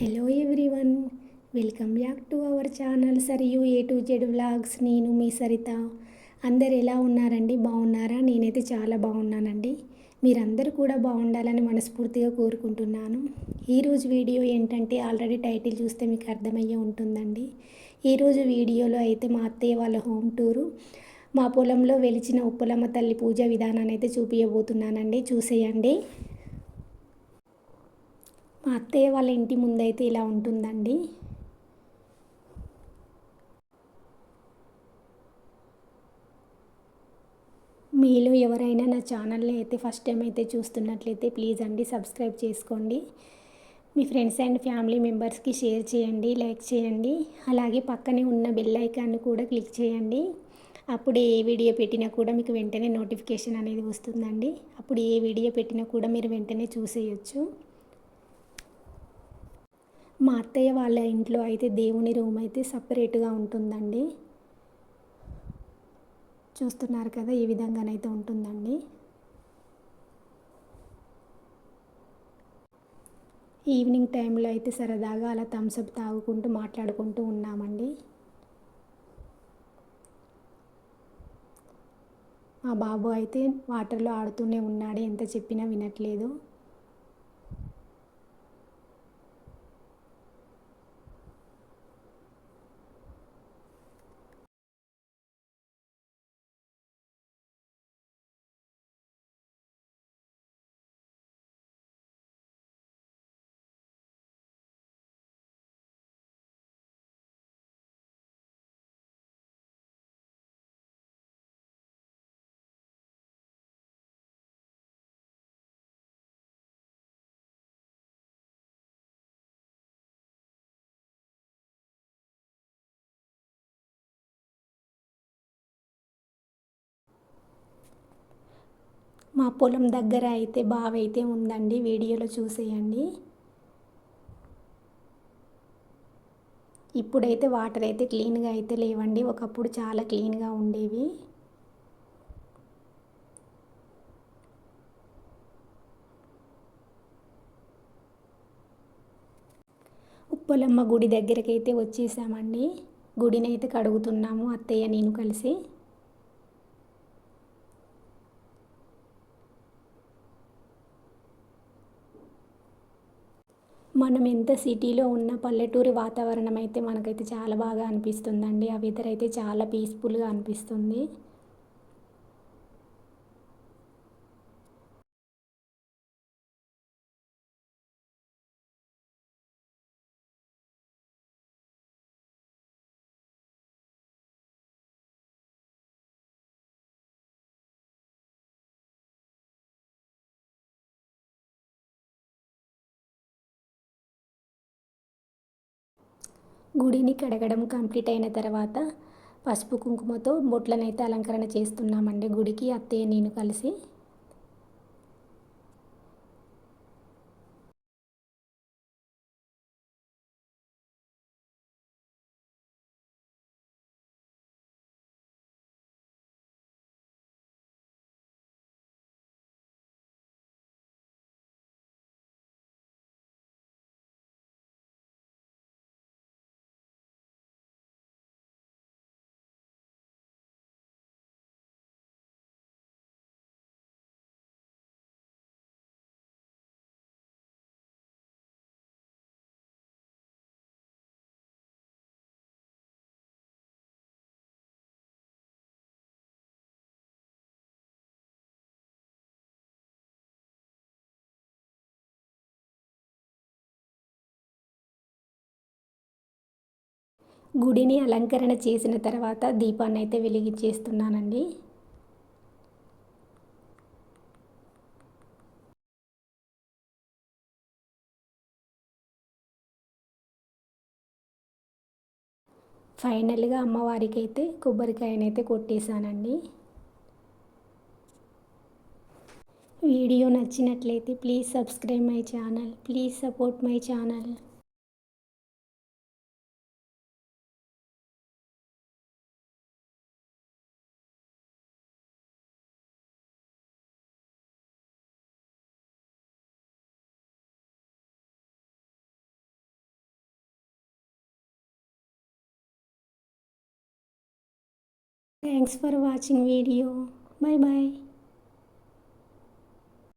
Hello everyone, welcome back to our channel Sarayu A to Z vlogs. నేను మీ సరిత. అందరు ఎలా ఉన్నారండి? బాగున్నారా? నేనైతే చాలా బాగున్నానండి. మీరందరూ కూడా బాగుండాలని మనస్ఫూర్తిగా కోరుకుంటున్నాను. ఈరోజు వీడియో ఏంటంటే ఆల్రెడీ టైటిల్ చూస్తే మీకు అర్థమయ్యే ఉంటుందండి. ఈరోజు వీడియోలో అయితే మా అత్తయ్య వాళ్ళ హోమ్ టూరు, మా పొలంలో వెలిచిన ఉప్పలమ్మ తల్లి పూజా విధానాన్ని అయితే చూపించబోతున్నానండి. చూసేయండి. మా అత్తయ్య వాళ్ళ ఇంటి ముందైతే ఇలా ఉంటుందండి. మీలో ఎవరైనా నా ఛానల్ని అయితే ఫస్ట్ టైం అయితే చూస్తున్నట్లయితే ప్లీజ్ అండి సబ్స్క్రైబ్ చేసుకోండి. మీ ఫ్రెండ్స్ అండ్ ఫ్యామిలీ మెంబర్స్కి షేర్ చేయండి, లైక్ చేయండి. అలాగే పక్కనే ఉన్న బెల్ ఐకాన్ని కూడా క్లిక్ చేయండి. అప్పుడు ఏ వీడియో పెట్టినా కూడా మీకు వెంటనే నోటిఫికేషన్ అనేది వస్తుందండి. అప్పుడు ఏ వీడియో పెట్టినా కూడా మీరు వెంటనే చూసేయచ్చు. మా అత్తయ్య వాళ్ళ ఇంట్లో అయితే దేవుని రూమ్ అయితే సపరేట్గా ఉంటుందండి. చూస్తున్నారు కదా, ఈ విధంగానైతే ఉంటుందండి. ఈవినింగ్ టైంలో అయితే సరదాగా అలా థమ్స్అప్ తాగుకుంటూ మాట్లాడుకుంటూ ఉన్నామండి. మా బాబు అయితే వాటర్లో ఆడుతూనే ఉన్నాడు, ఎంత చెప్పినా వినట్లేదు. మా పొలం దగ్గర అయితే బావి అయితే ఉందండి, వీడియోలో చూసేయండి. ఇప్పుడైతే వాటర్ అయితే క్లీన్గా అయితే లేవండి, ఒకప్పుడు చాలా క్లీన్గా ఉండేవి. ఉప్పలమ్మ గుడి దగ్గరికి అయితే వచ్చేసామండి. గుడిని అయితే కడుగుతున్నాము అత్తయ్య నేను కలిసి. మనం ఎంత సిటీలో ఉన్న పల్లెటూరి వాతావరణం అయితే మనకైతే చాలా బాగా అనిపిస్తుందండి. ఆ వెదర్ అయితే చాలా పీస్ఫుల్గా అనిపిస్తుంది. గుడిని కడగడం కంప్లీట్ అయిన తర్వాత పసుపు కుంకుమతో బొట్లనైతే అలంకరణ చేస్తున్నామండి గుడికి అత్తయ్య నేను కలిసి. గుడిని అలంకరణ చేసిన తర్వాత దీపాన్ని అయితే వెలిగించేస్తున్నానండి. ఫైనల్గా అమ్మవారికి అయితే కొబ్బరికాయనైతే కొట్టేశానండి. వీడియో నచ్చినట్లయితే please subscribe my channel, please support my channel. Thanks for watching video. Bye bye.